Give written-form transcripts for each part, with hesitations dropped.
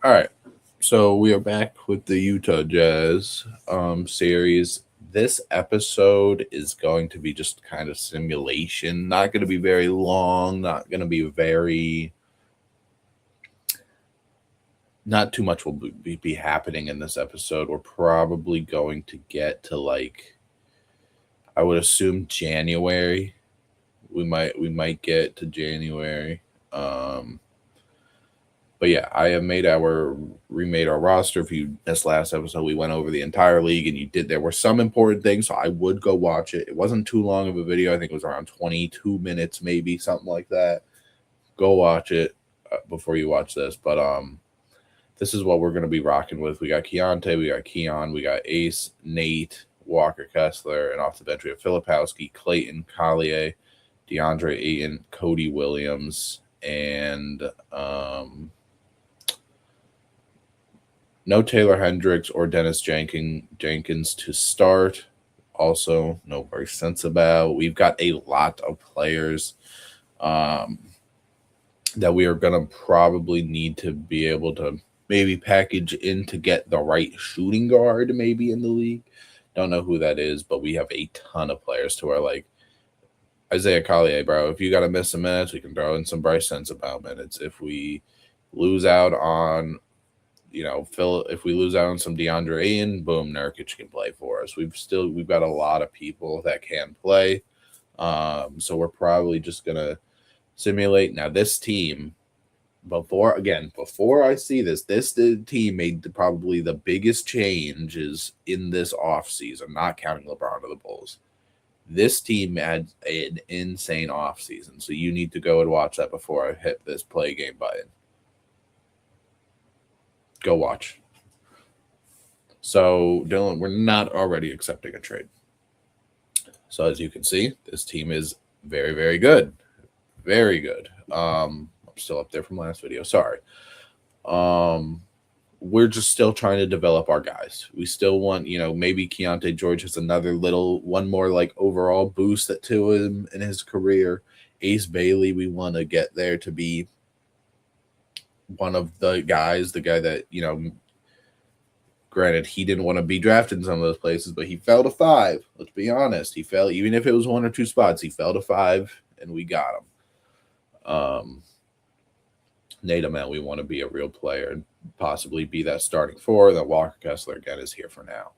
All right. So we are back with the Utah Jazz series. This episode is going to be just kind of simulation. Not going to be very long. Not going to be very. Not too much will be happening in this episode. We're probably going to get to I would assume January. We might get to January. Um, But yeah, I have remade our roster. If you missed last episode, we went over the entire league, and you did. There were some important things, so I would go watch it. It wasn't too long of a video. I think it was around 22 minutes, maybe something like that. Go watch it before you watch this. But this is what we're gonna be rocking with. We got Keontae, we got Keon, we got Ace, Nate, Walker Kessler, and off the bench we have Filipowski, Clayton, Collier, DeAndre Ayton, Cody Williams, and no Taylor Hendricks or Dennis Jenkins to start. Also, no very sense about. We've got a lot of players um, that we are going to probably need to be able to maybe package in to get the right shooting guard maybe in the league. Don't know who that is, but we have a ton of players to where Isaiah Collier, bro. If you got to miss some minutes, we can throw in some Bryce Sensabaugh minutes. If we lose out on Phil, if we lose out on some DeAndre Ayton, boom, Nurkic can play for us. We've got a lot of people that can play. So we're probably just gonna simulate. Now this team, before I see this team made probably the biggest changes in this offseason, not counting LeBron to the Bulls. This team had an insane offseason. So you need to go and watch that before I hit this play game button. Go watch. So, Dylan, we're not already accepting a trade. So, as you can see, this team is very, very good. Very good. I'm still up there from last video. Sorry. We're just still trying to develop our guys. We still want, maybe Keontae George has one more overall boost to him in his career. Ace Bailey, we want to get there to be one of the guy that, granted, he didn't want to be drafted in some of those places, but he fell to 5. Let's be honest. He fell, even if it was 1 or 2 spots, he fell to 5, and we got him. Nate Amel, we want to be a real player and possibly be that starting 4. That Walker Kessler, again, is here for now.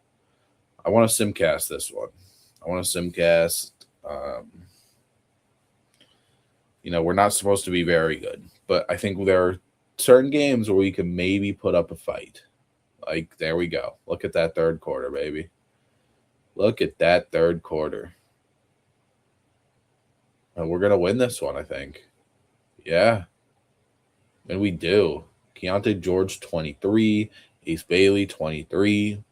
I want to simcast this one. We're not supposed to be very good, but I think there are certain games where we can maybe put up a fight. There we go. Look at that third quarter, baby. Look at that third quarter. And we're going to win this one, I think. Yeah. And we do. Keontae George, 23. Ace Bailey, 23.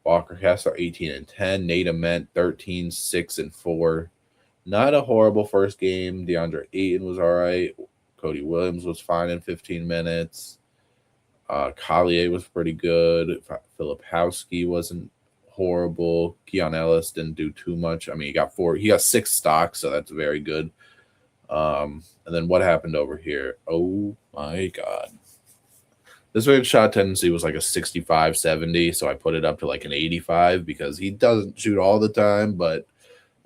Walker Kessler, 18 and 10. Nate Ament, 13, 6 and 4. Not a horrible first game. DeAndre Ayton was all right. Cody Williams was fine in 15 minutes. Collier was pretty good. Filipowski wasn't horrible. Keon Ellis didn't do too much. I mean, he got 6 stocks, so that's very good. And then what happened over here? Oh my God. This man's shot tendency was like a 65, 70, so I put it up to like an 85 because he doesn't shoot all the time, but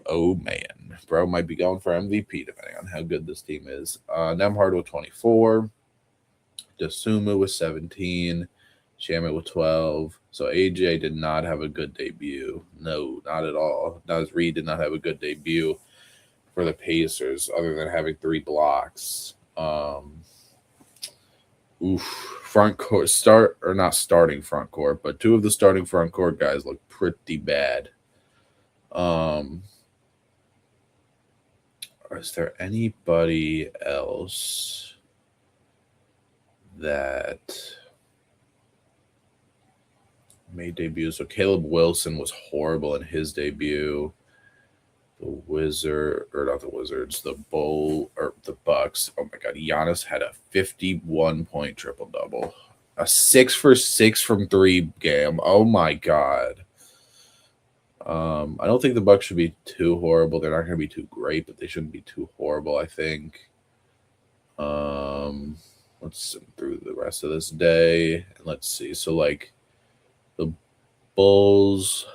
oh man, bro might be going for MVP depending on how good this team is. Nemhard with 24. Dosunmu with 17. Shamet with 12. So AJ did not have a good debut. No, not at all. Naz Reid did not have a good debut for the Pacers other than having 3 blocks. Front court not starting front court, but 2 of the starting front court guys look pretty bad. Is there anybody else that made debuts? So Caleb Wilson was horrible in his debut. The Bucks. Oh my God, Giannis had a 51-point triple double, a 6 for 6 from 3 game. Oh my God. I don't think the Bucks should be too horrible. They're not going to be too great, but they shouldn't be too horrible, I think. Let's sim through the rest of this day. And let's see. So, like, the Bulls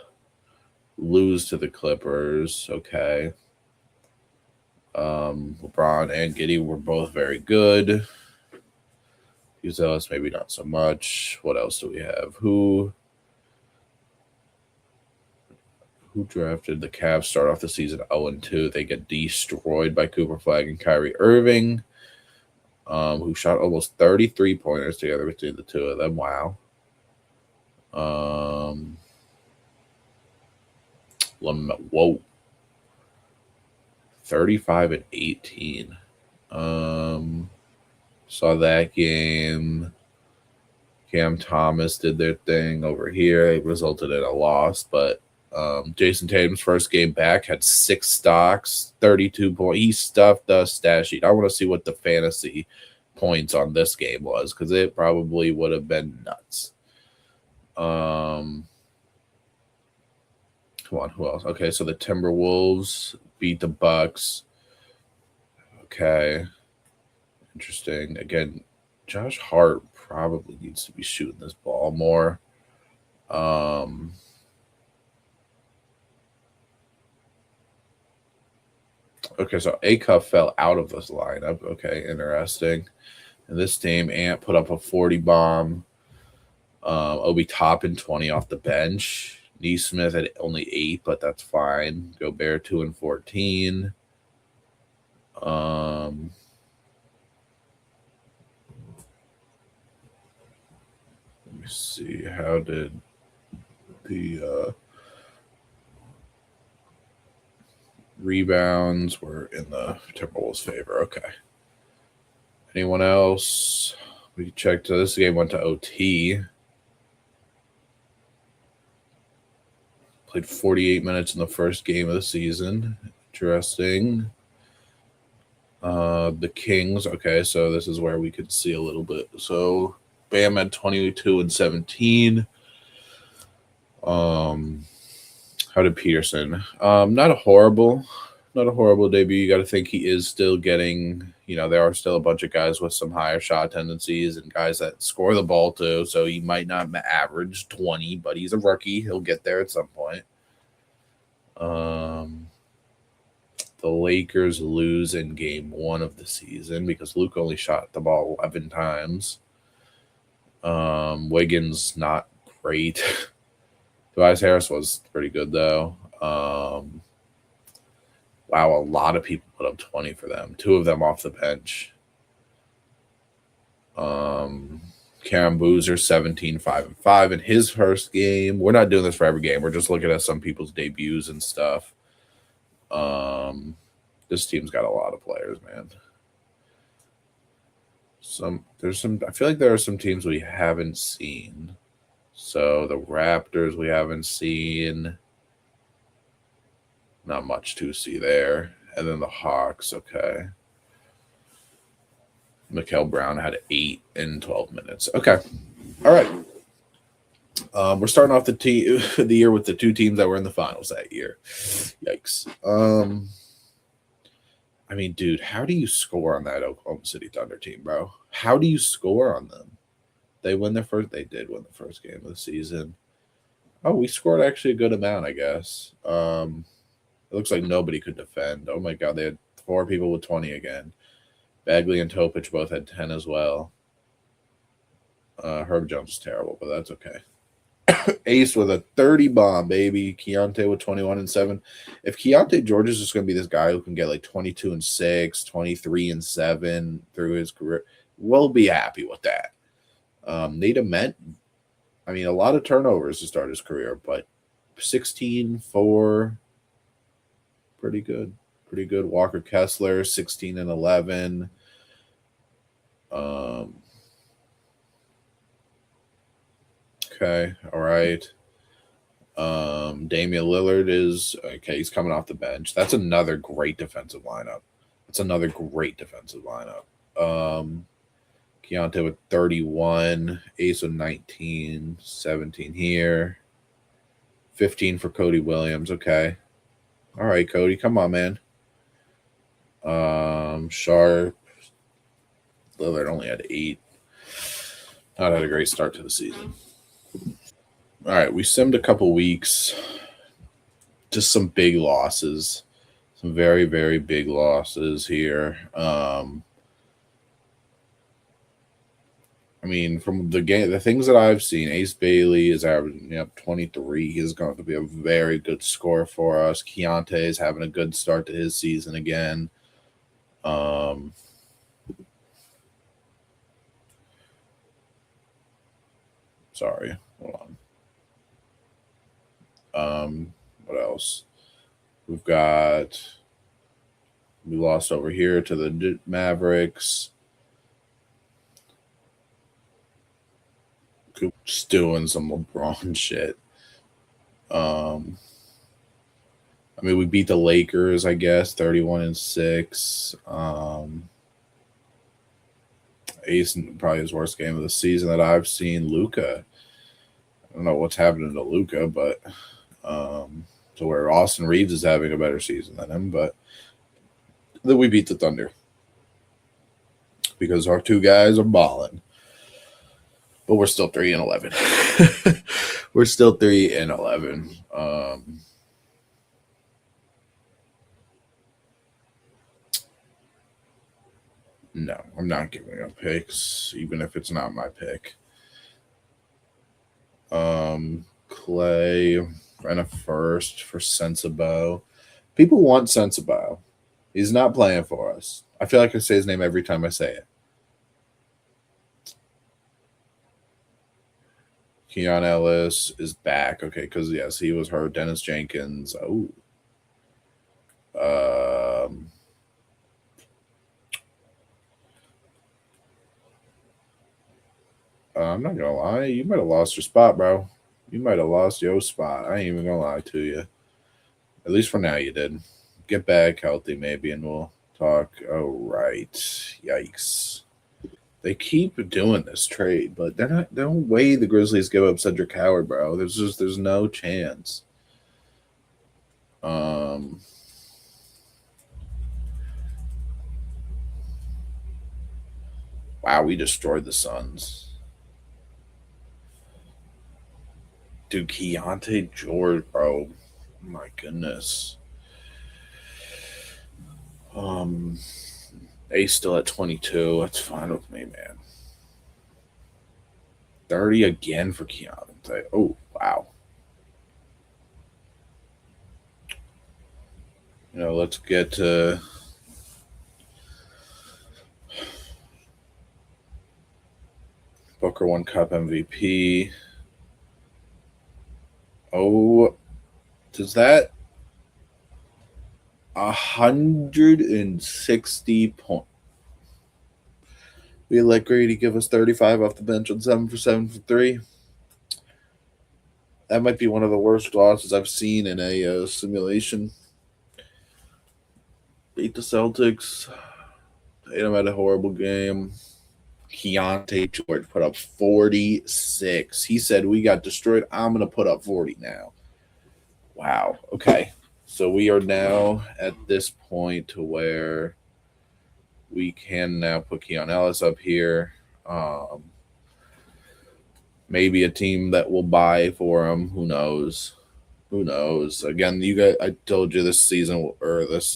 lose to the Clippers. Okay. LeBron and Giddy were both very good. Uzelis, maybe not so much. What else do we have? Who drafted the Cavs? Start off the season 0-2. They get destroyed by Cooper Flag and Kyrie Irving, who shot almost 33 pointers together between the two of them. Wow. Whoa. 35 and 18. Saw that game. Cam Thomas did their thing over here. It resulted in a loss, but Jason Tatum's first game back had 6 stocks, 32 points. He stuffed the stat sheet. I want to see what the fantasy points on this game was, because it probably would have been nuts. Come on, who else? Okay, so the Timberwolves beat the Bucks. Okay. Interesting. Again, Josh Hart probably needs to be shooting this ball more. Okay, so Acuff fell out of this lineup. Okay, interesting. In this game, Ant put up a 40 bomb. Obi Toppin 20 off the bench. Neesmith had only 8, but that's fine. Gobert 2 and 14. Let me see. How did the rebounds were in the Timberwolves' favor? Okay. Anyone else? We checked. This game went to OT. Played 48 minutes in the first game of the season. Interesting. The Kings. Okay, so this is where we could see a little bit. So Bam had 22 and 17. How did Peterson? Not a horrible debut. You got to think he is still getting. There are still a bunch of guys with some higher shot tendencies and guys that score the ball too. So he might not average 20, but he's a rookie. He'll get there at some point. The Lakers lose in game 1 of the season because Luke only shot the ball 11 times. Wiggins not great. Tobias Harris was pretty good though. Wow, a lot of people put up 20 for them. 2 of them off the bench. Karen Boozer 17, 5 and 5 in his first game. We're not doing this for every game. We're just looking at some people's debuts and stuff. This team's got a lot of players, man. I feel like there are some teams we haven't seen. So the Raptors we haven't seen. Not much to see there. And then the Hawks, okay. Mikael Brown had 8 in 12 minutes. Okay. All right. We're starting off the year with the 2 teams that were in the finals that year. Yikes. I mean, dude, how do you score on that Oklahoma City Thunder team, bro? How do you score on them? They did win the first game of the season. Oh, we scored actually a good amount, I guess. It looks like nobody could defend. Oh my God, they had 4 people with 20 again. Bagley and Topic both had 10 as well. Herb Jones is terrible, but that's okay. Ace with a 30 bomb, baby. Keontae with 21 and 7. If Keontae George is just going to be this guy who can get like 22 and 6, 23 and 7 through his career, we'll be happy with that. Nate Ament, I mean, a lot of turnovers to start his career, but 16-4, pretty good. Pretty good. Walker Kessler, 16 and 11. Okay, all right. Damian Lillard is okay. He's coming off the bench. That's another great defensive lineup. Keontae with 31, Ace with 19, 17 here, 15 for Cody Williams. Okay, all right, Cody, come on, man. Sharp, Lillard only had 8. Not had a great start to the season. All right, we simmed a couple weeks. Just some big losses. Some very, very big losses here. I mean, from the game, the things that I've seen, Ace Bailey is averaging up 23. He's going to be a very good scorer for us. Keontae is having a good start to his season again. Sorry, hold on. What else? We lost over here to the Mavericks. Just doing some LeBron shit. I mean, we beat the Lakers, I guess, 31-6. Ace, probably his worst game of the season that I've seen. Luka, I don't know what's happening to Luka, but to where Austin Reeves is having a better season than him, but then we beat the Thunder because our two guys are balling. But we're still 3-11. We're still 3-11. No, I'm not giving up picks, even if it's not my pick. Clay and a first for Sensabow. People want Sensabow. He's not playing for us. I feel like I say his name every time I say it. Keon Ellis is back. Okay, because yes, he was hurt. Dennis Jenkins. Oh. I'm not gonna lie. You might have lost your spot, bro. You might have lost your spot. I ain't even gonna lie to you. At least for now, you did. Get back healthy, maybe, and we'll talk. Oh, right. Yikes. They keep doing this trade, but they're not. No way the Grizzlies give up Cedric Howard, bro. There's no chance. Wow, we destroyed the Suns. Dude, Keontae George, bro. Oh my goodness. Ace still at 22. That's fine with me, man. 30 again for Keontae. Oh, wow. Let's get to Booker won Cup MVP. Oh, does that 160 points? We let Grady give us 35 off the bench on 7 for 7 for 3. That might be one of the worst losses I've seen in a simulation. Beat the Celtics. Tatum had a horrible game. Keontae George put up 46. He said, we got destroyed. I'm going to put up 40 now. Wow. Okay. So we are now at this point to where we can now put Keon Ellis up here. Maybe a team that will buy for him. Who knows? Who knows? Again, you guys, I told you this season or this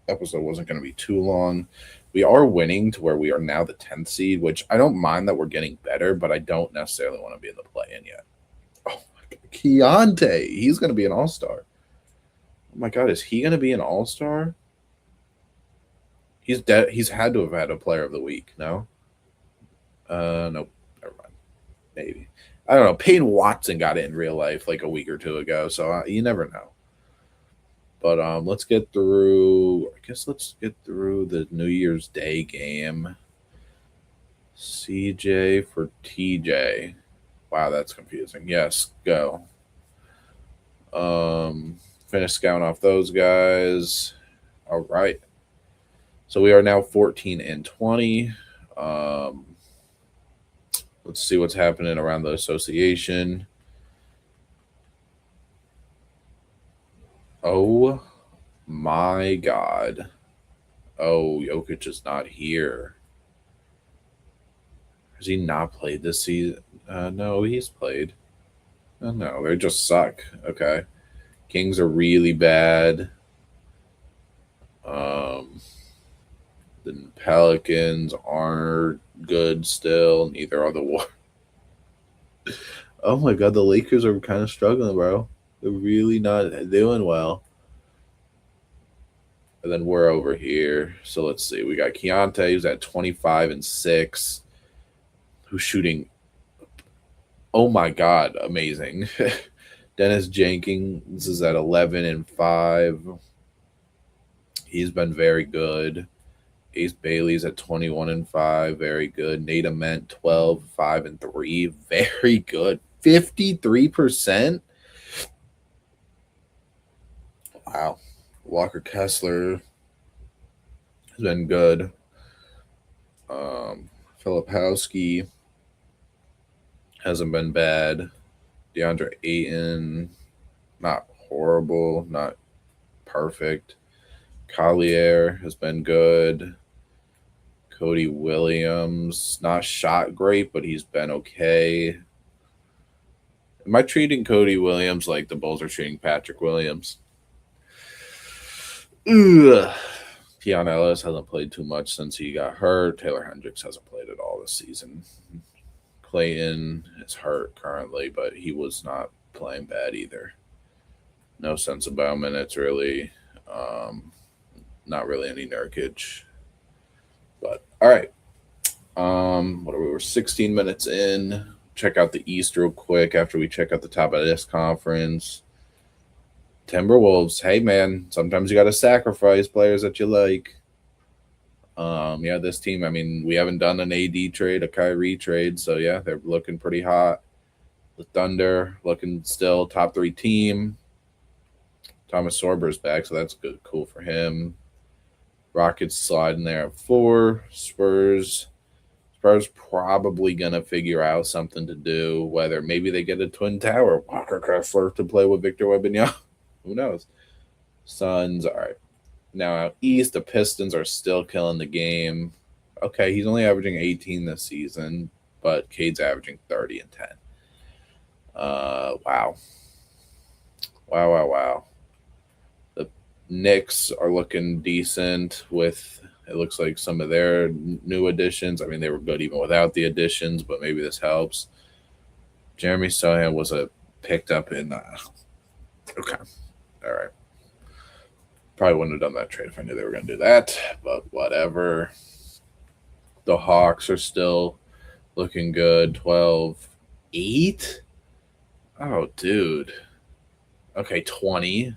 episode wasn't going to be too long. We are winning to where we are now the 10th seed, which I don't mind that we're getting better, but I don't necessarily want to be in the play-in yet. Oh my God. Keontae, he's going to be an all-star. Oh my God, is he going to be an all-star? He's dead. He's had to have had a player of the week, no? Nope. Never mind. Maybe. I don't know. Peyton Watson got it in real life like a week or two ago, so you never know. But let's get through. I guess let's get through the New Year's Day game. CJ for TJ. Wow, that's confusing. Yes, go. Finish scouting off those guys. All right. So we are now 14-20. Let's see what's happening around the association. Oh my God. Oh, Jokic is not here. Has he not played this season? No, he's played. Oh, no, they just suck. Okay. Kings are really bad. The Pelicans aren't good still. Neither are the Warriors. Oh my god, the Lakers are kind of struggling, bro. They're really not doing well. And then we're over here. So let's see. We got Keontae, who's at 25-6, who's shooting. Oh my god, amazing. Dennis Jenkins is at 11-5. He's been very good. Ace Bailey's at 21-5, very good. Nate Ament 12-5-3, very good. 53%. Wow. Walker Kessler has been good. Filipowski hasn't been bad. DeAndre Ayton, not horrible, not perfect. Collier has been good. Cody Williams, not shot great, but he's been okay. Am I treating Cody Williams like the Bulls are treating Patrick Williams? Ugh. Keon Ellis hasn't played too much since he got hurt. Taylor Hendricks hasn't played at all this season. Clayton is hurt currently, but he was not playing bad either. No sense about minutes really. Not really any Nurkic. But all right. What are we? We're 16 minutes in. Check out the East real quick after we check out the top of this conference. Timberwolves, hey man, sometimes you got to sacrifice players that you like. Yeah, this team, I mean, we haven't done an AD trade, a Kyrie trade, so yeah, they're looking pretty hot. The Thunder looking still top 3 team. Thomas Sorber's back, so that's good, cool for him. Rockets sliding there at 4. Spurs probably gonna figure out something to do. Whether maybe they get a twin tower, Walker Kessler to play with Victor Wembanyama. Who knows? Suns, all right. Now out east, the Pistons are still killing the game. Okay, he's only averaging 18 this season, but Cade's averaging 30 and 10. Wow. Wow. The Knicks are looking decent with, it looks like, some of their new additions. I mean, they were good even without the additions, but maybe this helps. Jeremy Sohan was picked up in. Okay. All right. Probably wouldn't have done that trade if I knew they were going to do that, but whatever. The Hawks are still looking good. 12-8. Oh, dude. Okay, 20.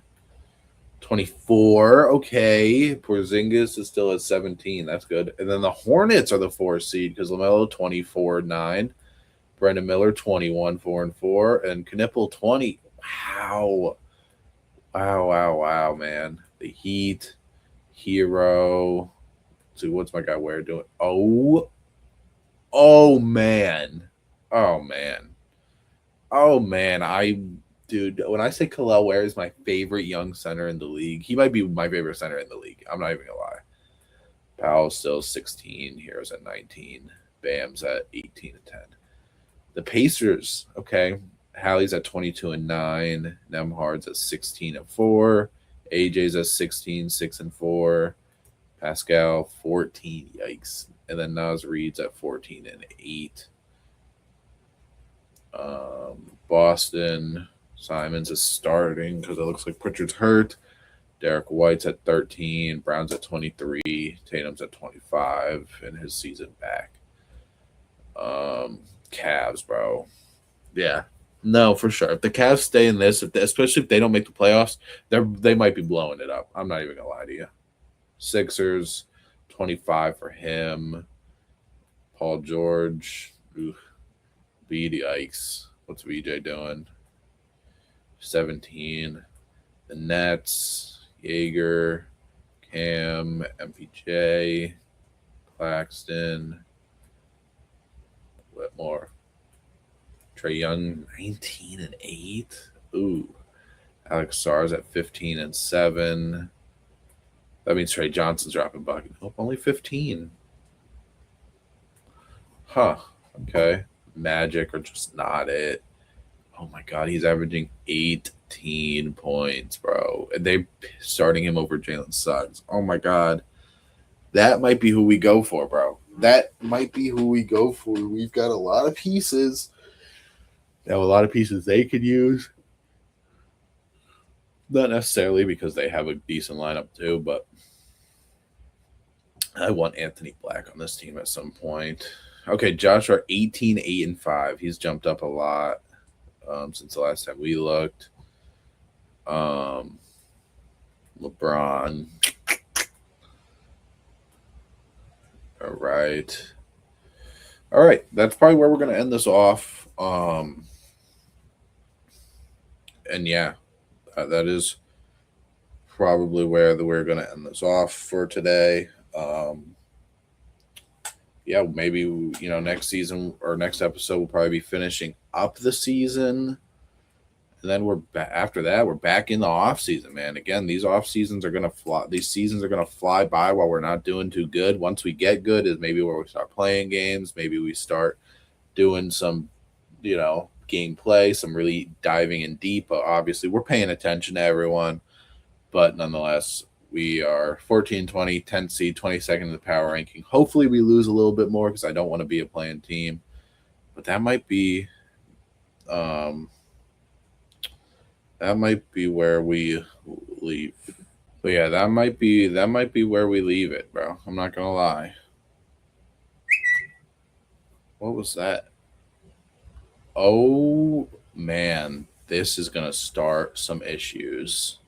24. Okay. Porzingis is still at 17. That's good. And then the Hornets are the 4 seed because LaMelo 24-9. Brandon Miller 21, 4-4. And Knipple 20. Wow, man. The Heat. Hero. Let's see, what's my guy Ware doing? Oh, man. Dude, when I say Kel'el Ware is my favorite young center in the league, he might be my favorite center in the league. I'm not even gonna lie. Powell's still 16. Hero's at 19. Bam's at 18 and 10. The Pacers, okay. Hallie's at 22-9. Nemhard's at 16-4. AJ's at 16, 6-4. Pascal 14. Yikes. And then Naz Reid's at 14-8. Boston, Simons is starting because it looks like Pritchard's hurt. Derek White's at 13. Brown's at 23. Tatum's at 25 in his season back. Cavs, bro. Yeah. No, for sure. If the Cavs stay in this, especially if they don't make the playoffs, they might be blowing it up. I'm not even going to lie to you. Sixers, 25 for him. Paul George. Yikes. What's VJ doing? 17. The Nets, Jaeger, Cam, MPJ, Claxton, Whitmore. Trae Young, 19-8. Ooh. Alex Sars at 15-7. That means Trey Johnson's dropping bucket. Oh, only 15. Huh. Okay. Magic are just not it. Oh my God, he's averaging 18 points, bro. And they starting him over Jalen Suggs. Oh my God. That might be who we go for, bro. That might be who we go for. We've got a lot of pieces. They have a lot of pieces they could use. Not necessarily because they have a decent lineup too, but I want Anthony Black on this team at some point. Okay, Joshua 18, 8, and 5. He's jumped up a lot since the last time we looked. LeBron. All right. All right. That's probably where we're going to end this off. And yeah, that is probably where we're going to end this off for today. Yeah, maybe next season or next episode we'll probably be finishing up the season, and then after that we're back in the off season, man. Again, these off seasons are gonna fly. These seasons are gonna fly by while we're not doing too good. Once we get good, is maybe where we start playing games. Maybe we start doing some, gameplay, some really diving in deep. But obviously, we're paying attention to everyone, but nonetheless, we are 14, 20, 10 seed, 22nd in the power ranking. Hopefully we lose a little bit more because I don't want to be a playing team. But that might be where we leave. But yeah, that might be where we leave it, bro. I'm not gonna lie. What was that? Oh man, this is gonna start some issues.